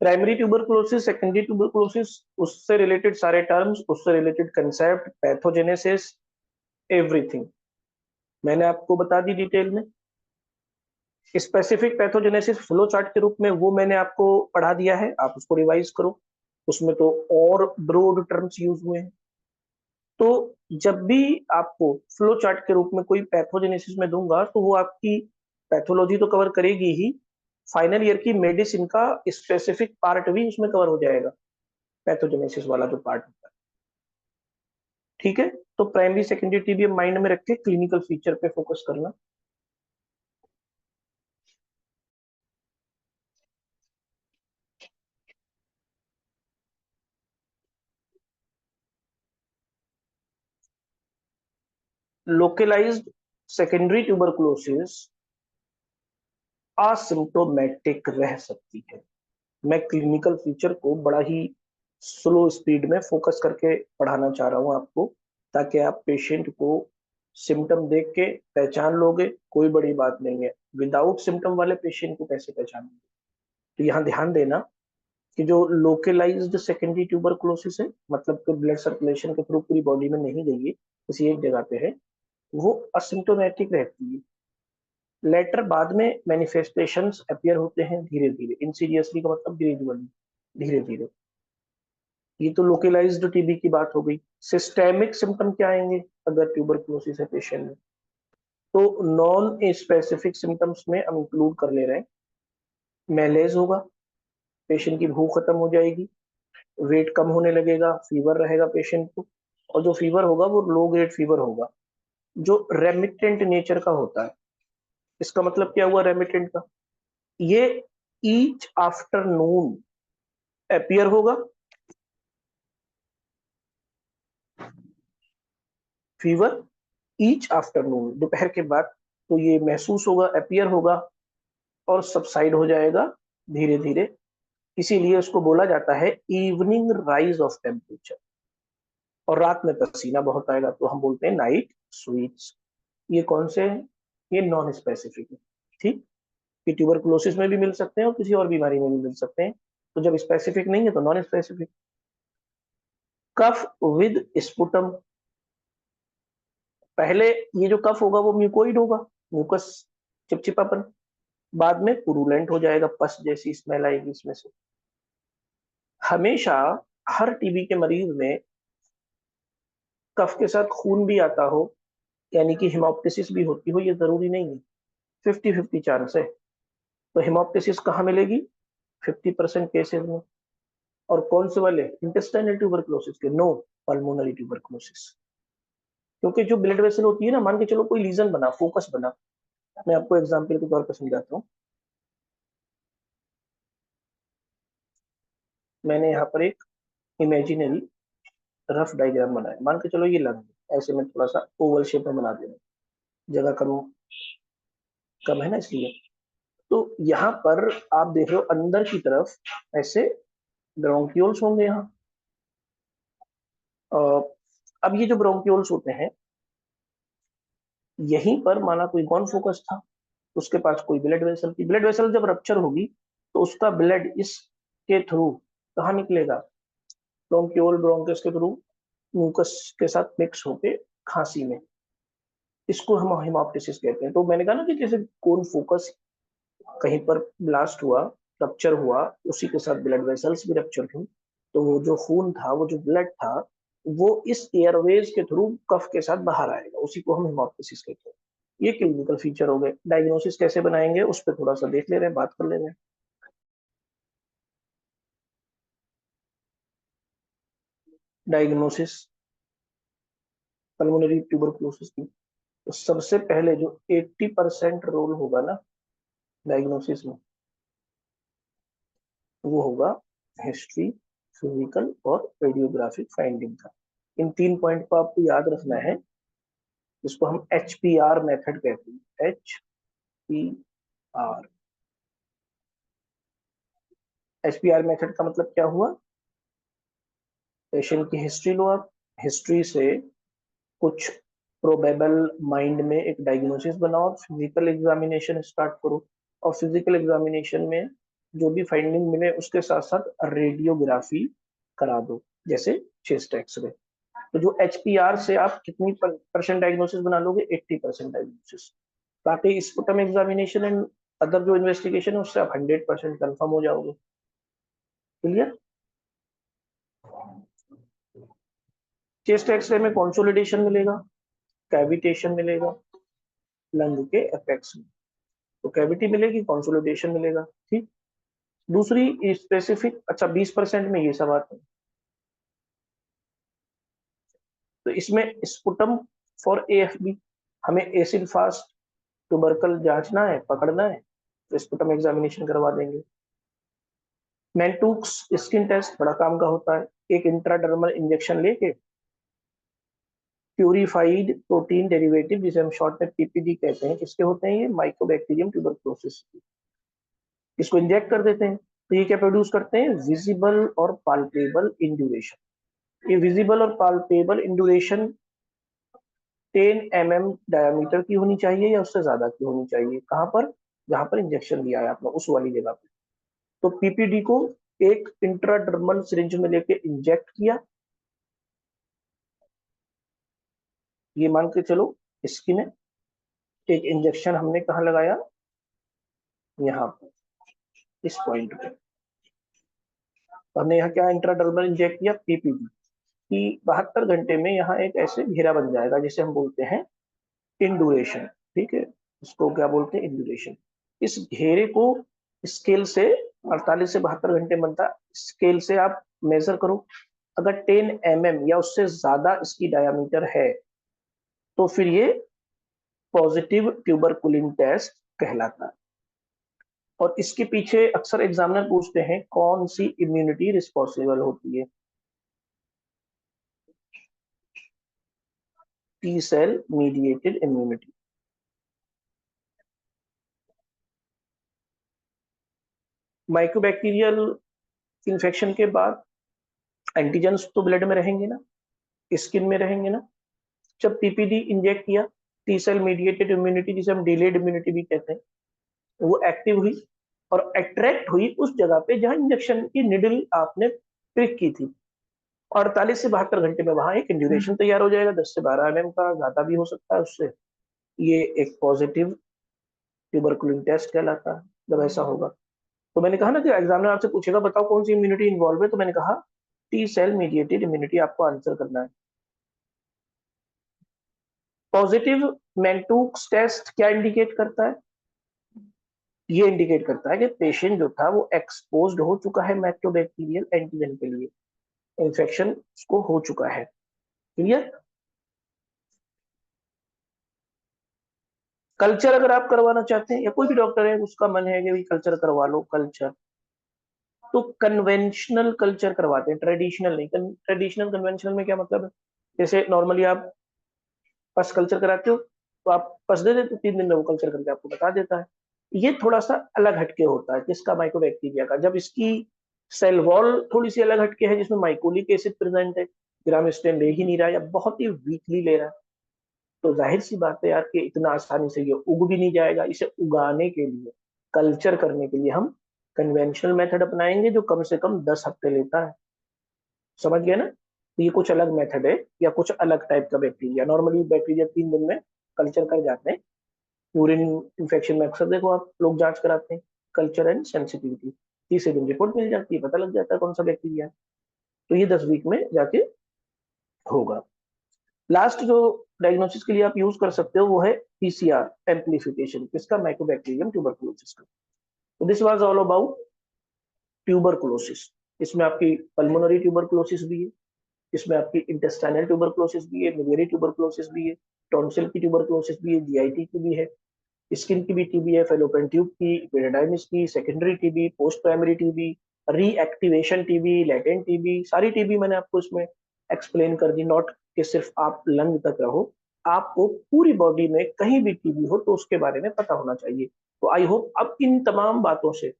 Primary tuberculosis, secondary tuberculosis, उससे related सारे terms, उससे रिलेटेड कंसेप्ट, पैथोजेनेसिस, एवरीथिंग मैंने आपको बता दी डिटेल में। स्पेसिफिक पैथोजेनेसिस फ्लो चार्ट के रूप में वो मैंने आपको पढ़ा दिया है, आप उसको रिवाइज करो, उसमें तो और ब्रॉड टर्म्स यूज हुए हैं। तो जब भी आपको फ्लो चार्ट के रूप में कोई पैथोजेनेसिस में दूंगा तो वो आपकी पैथोलॉजी तो कवर करेगी ही, फाइनल ईयर की मेडिसिन का स्पेसिफिक पार्ट भी उसमें कवर हो जाएगा, पैथोजेनेसिस वाला जो पार्ट होता है। ठीक है, तो प्राइमरी सेकेंडरी टीबीएम माइंड में रख के क्लिनिकल फीचर पे फोकस करना। लोकलाइज्ड सेकेंडरी ट्यूबरकुलोसिस असिम्प्टोमेटिक रह सकती है। मैं क्लिनिकल फीचर को बड़ा ही स्लो स्पीड में फोकस करके पढ़ाना चाह रहा हूं आपको, ताकि आप पेशेंट को सिम्टम देख के पहचान लोगे, कोई बड़ी बात नहीं है। विदाउट सिम्टम वाले पेशेंट को कैसे पहचानोगे? तो यहाँ ध्यान देना कि जो लोकलाइज्ड सेकेंडरी ट्यूबरकुलोसिस है, मतलब कि ब्लड सर्कुलेशन के थ्रू पूरी बॉडी में नहीं गई है, किसी एक जगह पे है, वो असिम्टोमेटिक रहती है। लेटर बाद में मैनिफेस्टेशंस अपीयर होते हैं धीरे धीरे, इंसीडियसली का मतलब ग्रेजुअली, धीरे धीरे। ये तो लोकलाइज्ड टीबी की बात हो गई। सिस्टेमिक सिम्टम क्या आएंगे अगर ट्यूबरकुलोसिस है पेशेंट में? तो नॉन स्पेसिफिक सिम्टम्स में हम इंक्लूड कर ले रहे हैं, मैलेज होगा, पेशेंट की भूख खत्म हो जाएगी, वेट कम होने लगेगा, फीवर रहेगा पेशेंट को, और जो फीवर होगा वो लो ग्रेड फीवर होगा, जो रेमिटेंट नेचर का होता है। इसका मतलब क्या हुआ रेमिटेंट का? ये ईच आफ्टरनून अपीयर होगा, फीवर ईच आफ्टरनून, दोपहर के बाद, तो ये महसूस होगा, अपीयर होगा, और सबसाइड हो जाएगा धीरे धीरे। इसीलिए उसको बोला जाता है इवनिंग राइज ऑफ टेम्परेचर। और रात में पसीना बहुत आएगा तो हम बोलते हैं नाइट स्वीट्स। ये कौन से हैं? ये नॉन स्पेसिफिक है। ठीक, ये ट्यूबरकुलोसिस में भी मिल सकते हैं और किसी और बीमारी में भी मिल सकते हैं। तो जब स्पेसिफिक नहीं है तो non specific. Cough with sputum, पहले ये जो कफ होगा वो म्यूकोइड होगा, म्यूकस, चिपचिपापन, बाद में पुरुलेंट हो जाएगा, पस जैसी स्मेल आएगी इसमें से। हमेशा हर टीबी के मरीज में कफ के साथ खून भी आता हो, यानी कि हिमोप्टिसिस भी होती हो, ये जरूरी नहीं है, 50-50 चांस है। तो हिमोप्टिसिस कहाँ मिलेगी? 50% केसेस में। और कौन से वाले? इंटेस्टाइनल ट्यूबरकुलोसिस के? No, pulmonary tuberculosis. क्योंकि जो ब्लड वेसल होती है ना, मान के चलो कोई लीजन बना, फोकस बना, मैं आपको एग्जाम्पल के तौर पर समझाता हूँ। मैंने यहाँ पर एक इमेजिनरी रफ डायग्राम बनाया, मान के चलो ये लंग है, ऐसे में थोड़ा सा ओवल शेप में बना देना, जगह कम कम है ना इसलिए। तो यहाँ पर आप देख रहे हो अंदर की तरफ ऐसे ब्रोंक्यूल्स होंगे यहाँ। अब ये जो ब्रोंक्यूल्स होते हैं, यहीं पर माना कोई कौन फोकस था, उसके पास कोई ब्लड वेसल थी, ब्लड वेसल जब रप्चर होगी तो उसका ब्लड इसके थ्रू कहाँ निकलेगा? ब्रोंक्यूल ब्रोंकस के थ्रू म्यूकस के साथ मिक्स होके खांसी में, इसको हम हेमोप्टिसिस कहते हैं। तो मैंने कहा ना कि जैसे कौन फोकस कहीं पर ब्लास्ट हुआ, रप्चर हुआ, उसी के साथ ब्लड वेसल्स भी रप्चर हुई, तो वो जो खून था, वो जो ब्लड था, वो इस एयरवेज के थ्रू कफ के साथ बाहर आएगा, उसी को हम हेमोप्टिसिस कहते हैं। ये क्लिनिकल फीचर हो गए। डायग्नोसिस कैसे बनाएंगे उस पर थोड़ा सा देख ले रहे हैं, बात कर ले रहे हैं। डायग्नोसिस पल्मोनरी ट्यूबरकुलोसिस की, तो सबसे पहले जो 80% रोल होगा ना डायग्नोसिस में, वो होगा हिस्ट्री, फिजिकल और रेडियोग्राफिक फाइंडिंग का। इन 3 पॉइंट को आपको याद रखना है, जिसको हम HPR मेथड कहते हैं। HPR, HPR मेथड का मतलब क्या हुआ? पेशेंट की हिस्ट्री लो आप, हिस्ट्री से कुछ प्रोबेबल माइंड में एक डायग्नोसिस बनाओ, फिजिकल एग्जामिनेशन स्टार्ट करो, और फिजिकल एग्जामिनेशन में जो भी फाइंडिंग मिले उसके साथ साथ रेडियोग्राफी करा दो, जैसे चेस्ट एक्सरे। तो जो HPR से आप कितनी परसेंट डायग्नोसिस बना लोगे? 80% डायग्नोसिस। बाकी स्पुटम एग्जामिनेशन एंड अदर जो इन्वेस्टिगेशन है उससे आप 100% कंफर्म हो जाओगे। क्लियर? चेस्ट एक्सरे में कंसोलिडेशन मिलेगा, कैविटेशन मिलेगा लंग के अपेक्स में। तो कैविटी मिलेगी, कंसोलिडेशन मिलेगा। ठीक। दूसरी स्पेसिफिक, अच्छा 20% में ये सब आते हैं। तो इसमें स्पुटम फॉर AFB, हमें एसिड फास्ट ट्यूबरकल जांचना है, पकड़ना है, तो स्पुटम एग्जामिनेशन करवा देंगे। मैंटूक्स स्किन टेस्ट बड़ा काम का होता है। एक इंट्राडर्मल इंजेक्शन लेके प्यूरिफाइड प्रोटीन डेरिवेटिव, जिसे हम शॉर्ट में PPD कहते हैं, किसके होते हैं? ये माइकोबैक्टीरियम ट्यूबरक्लोसिस। इसको इंजेक्ट कर देते हैं, तो ये क्या प्रोड्यूस करते हैं? विजिबल और पाल्पेबल इंड्यूरेशन। ये विजिबल और पाल्पेबल इंड्यूरेशन 10 mm डायमीटर की होनी चाहिए या उससे ज्यादा की होनी चाहिए। कहां पर? जहां पर इंजेक्शन दिया है आपने, उस वाली जगह पे। तो PPD को एक इंट्राडर्मल सिरिंज में लेके इंजेक्ट किया, ये मान के चलो स्किन है। एक इंजेक्शन हमने कहा लगाया? यहाँ पर, इस पॉइंट पे। तो हमने यहाँ क्या इंट्राडर्मल इंजेक्ट किया? PPD कि 72 घंटे में यहाँ एक ऐसे घेरा बन जाएगा जिसे हम बोलते हैं इंडुरेशन। ठीक है, इसको क्या बोलते हैं? इंडुरेशन। इस घेरे को स्केल से 48 से 72 घंटे बनता है, स्केल से आप मेजर करो। अगर 10 mm या उससे ज्यादा इसकी डायमीटर है तो फिर ये पॉजिटिव ट्यूबरकुलिन टेस्ट कहलाता है। और इसके पीछे अक्सर एग्जामिनर पूछते हैं कौन सी इम्यूनिटी रिस्पॉन्सिबल होती है? T cell mediated immunity. Mycobacterial infection के बाद एंटीजेंस तो ब्लड में रहेंगे ना, स्किन में रहेंगे ना। जब PPD इंजेक्ट किया, T सेल मीडिएटेड इम्यूनिटी, जिसे हम डिलेड इम्यूनिटी भी कहते हैं, वो एक्टिव हुई और अट्रैक्ट हुई उस जगह पे जहां इंजेक्शन की निडल आपने प्रिक की थी। 48 से 72 घंटे में वहां एक इंड्यूरेशन तैयार हो जाएगा, 10 से 12 mm का, ज्यादा भी हो सकता है उससे। ये एक पॉजिटिव ट्यूबरकुलिन टेस्ट कहलाता है जब ऐसा होगा। तो मैंने कहा ना कि एग्जामिनर आपसे पूछेगा बताओ कौन सी इम्यूनिटी इन्वॉल्व है, तो मैंने कहा T सेल मीडिएटेड इम्यूनिटी आपको आंसर करना है। पॉजिटिव मैंटूक्स टेस्ट क्या इंडिकेट करता है? ये इंडिकेट करता है कि पेशेंट जो था वो एक्सपोज्ड हो चुका है माइक्रोबैक्टीरियल एंटीजन के लिए, इन्फेक्शन उसको हो चुका है। क्लियर? कल्चर अगर आप करवाना चाहते हैं, या कोई भी डॉक्टर है उसका मन है कि भाई कल्चर करवा लो, कल्चर, तो कन्वेंशनल कल्चर करवाते हैं, ट्रेडिशनल नहीं। ट्रेडिशनल कन्वेंशनल में क्या मतलब है? जैसे नॉर्मली आप पस कल्चर कराते हो तो आप पस दे देते, 3 दिन में वो कल्चर करके आपको बता देता है। ये थोड़ा सा अलग हटके होता है, किसका? माइक्रोबैक्टीरिया का। जब इसकी सेल वॉल थोड़ी सी अलग हटके है, जिसमें माइकोलिक एसिड प्रेजेंट है, ग्राम स्टेन ले ही नहीं रहा या बहुत ही वीकली ले रहा है, तो जाहिर सी बात है यार कि इतना आसानी से ये उग भी नहीं जाएगा। इसे उगाने के लिए, कल्चर करने के लिए हम कन्वेंशनल मेथड अपनाएंगे जो कम से कम 10 हफ्ते लेता है। समझ गया ना? तो ये कुछ अलग मेथड है या कुछ अलग टाइप का बैक्टीरिया। नॉर्मली बैक्टीरिया 3 दिन में कल्चर कर जाते हैं। यूरिन इन्फेक्शन में अक्सर देखो आप लोग जांच कराते हैं, कल्चर एंड सेंसिटिविटी, 30 दिन रिपोर्ट मिल जाती है, पता लग जाता है कौन सा बैक्टीरिया है। तो ये 10 वीक में जाके होगा। लास्ट जो डायग्नोसिस के लिए आप यूज कर सकते हो वो है PCR एम्प्लीफिकेशन, किसका? माइकोबैक्टीरियम ट्यूबरकुलोसिस का। तो this was all about tuberculosis. इसमें आपकी पल्मोनरी ट्यूबरकुलोसिस भी है, इसमें आपकी इंटेस्टाइनल ट्यूबरकुलोसिस भी है, मिलियरी ट्यूबरकुलोसिस भी है, टॉन्सिल की ट्यूबरकुलोसिस भी है, GIT की भी है, स्किन की भी टीबी है, फेलोपियन ट्यूब की, एपिडिडाइमिस की, secondary TB, post primary TB, reactivation TB, latent TB, सारी टीबी मैंने आपको इसमें एक्सप्लेन कर दी। नॉट कि सिर्फ आप लंग तक रहो, आपको पूरी बॉडी में कहीं भी टीबी हो तो उसके बारे में पता होना चाहिए। तो आई होप अब इन तमाम बातों से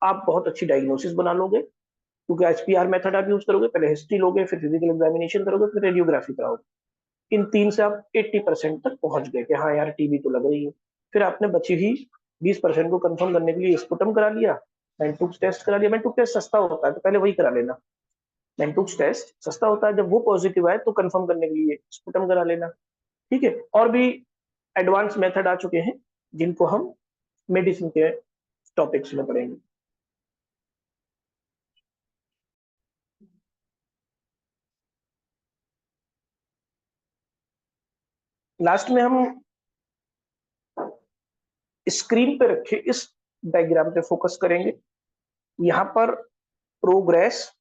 आप बहुत अच्छी डायग्नोसिस बना लोगे, क्योंकि HPR मेथड आप यूज करोगे, पहले हिस्ट्री लोगे, फिर फिजिकल एग्जामिनेशन करोगे, फिर रेडियोग्राफी कराओगे। इन 3 से आप 80% तक पहुंच गए कि हाँ यार टीबी तो लग रही है। फिर आपने बची हुई 20% को कंफर्म करने के लिए स्पुटम करा लिया, मैंटुक्स टेस्ट करा लिया, मैंटुक टेस्ट सस्ता होता है तो पहले वही करा लेना। मैंटुक्स टेस्ट सस्ता होता है, जब वो पॉजिटिव आए तो कंफर्म करने के लिए स्पुटम करा लेना। ठीक है, और भी एडवांस मेथड आ चुके हैं जिनको हम मेडिसिन के टॉपिक्स में पढ़ेंगे। लास्ट में हम स्क्रीन पे रखे इस डायग्राम पे फोकस करेंगे। यहाँ पर प्रोग्रेस,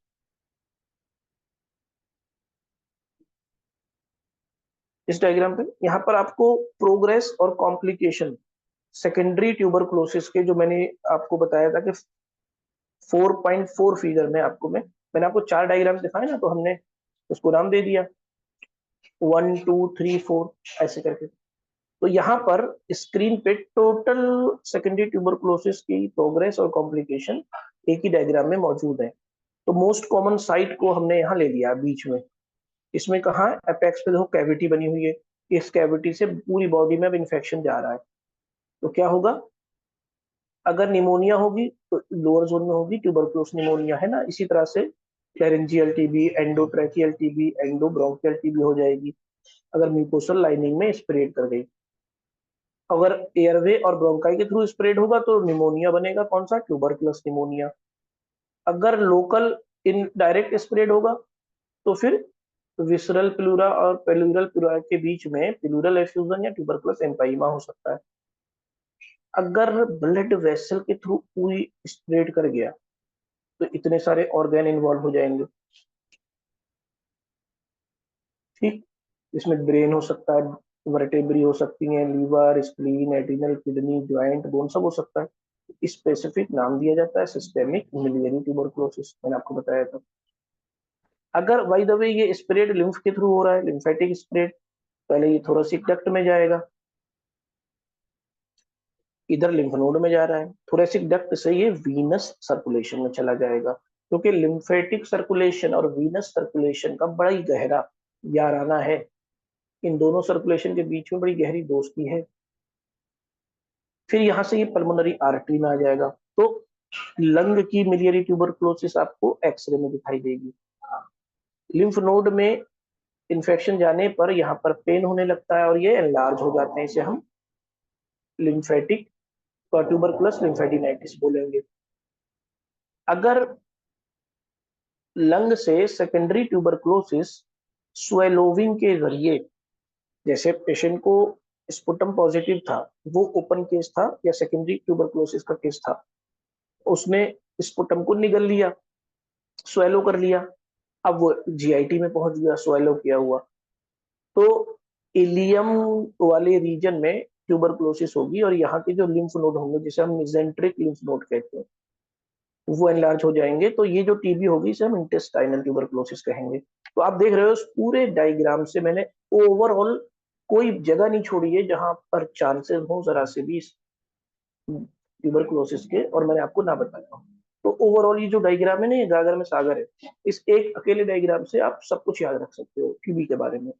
इस डायग्राम पे यहाँ पर आपको प्रोग्रेस और कॉम्प्लिकेशन सेकेंडरी ट्यूबरकुलोसिस के, जो मैंने आपको बताया था कि 4.4 फिगर में आपको मैंने आपको 4 डायग्राम दिखाए ना, तो हमने उसको नाम दे दिया 1 2 3 4 ऐसे करके। तो यहाँ पर स्क्रीन पे टोटल सेकेंडरी ट्यूबरकुलोसिस की प्रोग्रेस और कॉम्प्लिकेशन एक ही डायग्राम में मौजूद है। तो मोस्ट कॉमन साइट को हमने यहाँ ले लिया बीच में। इसमें कहा एपेक्स पे देखो कैविटी बनी हुई है, इस कैविटी से पूरी बॉडी में अब इन्फेक्शन जा रहा है। तो क्या होगा, अगर निमोनिया होगी तो लोअर जोन में होगी, ट्यूबरकुलोस निमोनिया है ना, इसी तरह से laryngeal TB, endotracheal TB, endobronchial TB हो जाएगी अगर म्यूकोसल लाइनिंग में स्प्रेड कर गई। अगर एयरवे और ब्रोंकाई के थ्रू स्प्रेड होगा तो निमोनिया बनेगा, कौन सा, ट्यूबरकुलस निमोनिया। अगर लोकल इन डायरेक्ट स्प्रेड होगा तो फिर विसरल प्लूरा और पेलुरल प्लूरा के बीच में प्लूरल एफ्यूजन या ट्यूबरकुलस एम्पाइमा हो सकता है। अगर ब्लड वेसल के थ्रू पूरी स्प्रेड कर गया तो इतने सारे ऑर्गन इन्वॉल्व हो जाएंगे। ठीक, इसमें ब्रेन हो सकता है, वर्टेब्री हो सकती है, liver, spleen, adrenal, kidney, joint, bone सब हो सकता है। स्पेसिफिक नाम दिया जाता है सिस्टेमिक मिलियरी ट्यूबरकुलोसिस, मैंने आपको बताया था। अगर बाय द वे ये स्प्रेड लिम्फ के थ्रू हो रहा है, लिम्फेटिक स्प्रेड, पहले ये थोरेसिक डक्ट में जाएगा, इधर लिम्फ नोड में जा रहा है, थोरेसिक डक्ट से ये वीनस सर्कुलेशन में चला जाएगा, क्योंकि लिम्फेटिक सर्कुलेशन और वीनस सर्कुलेशन का बड़ा ही गहरा याराना है। इन दोनों सर्कुलेशन के बीच में बड़ी गहरी दोस्ती है। फिर यहां से ये पल्मोनरी आर्टरी में आ जाएगा, तो लंग की मिलियरी ट्यूबरकुलोसिस आपको एक्सरे में दिखाई देगी। लिम्फ नोड में इन्फेक्शन जाने पर यहाँ पर पेन होने लगता है और ये एनलार्ज हो जाते हैं, इसे हम लिम्फेटिक ट्यूबरकुलस लिम्फेडिनाइटिस बोलेंगे। अगर लंग से सेकेंडरी ट्यूबरकुलोसिस स्वेलोविंग के जरिए, जैसे पेशेंट को स्पुटम पॉजिटिव था, वो ओपन केस था या सेकेंडरी ट्यूबरकुलोसिस का केस था, उसने स्पुटम को निगल लिया, स्वेलो कर लिया, अब वो जीआईटी में पहुंच गया स्वेलो किया हुआ, तो इलियम वाले रीजन में ट्यूबरकुलोसिस होगी और यहाँ के जो लिम्फ नोड होंगे, जिसे हम मिजेंट्रिक लिम्फ नोड कहते हैं, वो एनलार्ज हो जाएंगे। तो ये जो टीबी होगी इसे हम इंटेस्टाइनल ट्यूबरकुलोसिस कहेंगे। तो आप देख रहे हो इस पूरे डायग्राम से मैंने ओवरऑल कोई जगह नहीं छोड़ी है जहां पर चांसेस हो जरा से भी ट्यूबरकुलोसिस के और मैंने आपको ना बताया हूँ। तो ओवरऑल ये जो डायग्राम है ना, ये गागर में सागर है। इस एक अकेले डायग्राम से आप सब कुछ याद रख सकते हो टीबी के बारे में।